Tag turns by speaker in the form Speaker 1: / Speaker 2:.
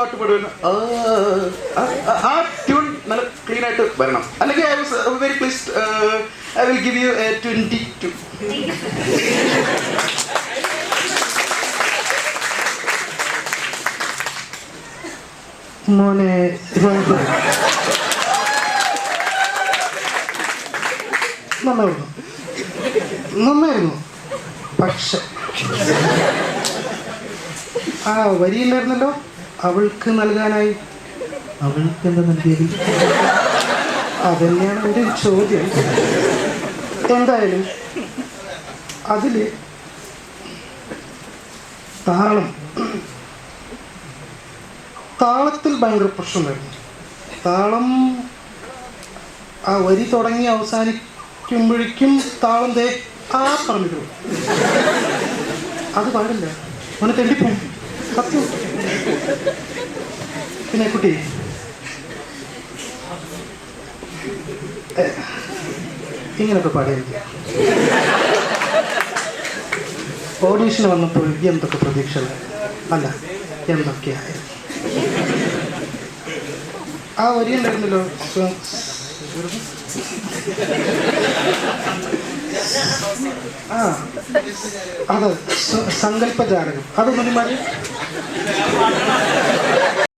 Speaker 1: പാട്ട് പാടുന്ന ആ ട്യൂൺ നല്ല ക്ലീൻ ആയിട്ട് വരണം. അല്ലെങ്കിൽ I was very pleased. I will give you 22.
Speaker 2: മോനെ നന്നായിരുന്നു. പക്ഷെ ആ വരിയില്ലായിരുന്നല്ലോ അവൾക്ക് നൽകാനായി. അവൾക്ക് എന്താ നൽകിയത്? അതന്നെയാണ് എൻ്റെ ചോദ്യം. എന്തായാലും അതില് താളത്തിൽ ഭയങ്കര പ്രശ്നമുണ്ടായിരുന്നു. താളം ആ വരി തുടങ്ങി അവസാനിക്കുമ്പോഴേക്കും താളം പറഞ്ഞിട്ടു. അത് പാടില്ല, അവനെ തെണ്ടിപ്പോവും സത്യം. പിന്നെ കുട്ടി ഇങ്ങനൊക്കെ പാടിയത് ഓഡീഷന് വന്നപ്പോൾ എന്തൊക്കെ പ്രതീക്ഷകൾ അല്ല എന്തൊക്കെയായിരുന്നു. ആ വരി ഉണ്ടായിരുന്നല്ലോ, അത് സങ്കല്പജാലകം. അതൊന്നും മാറി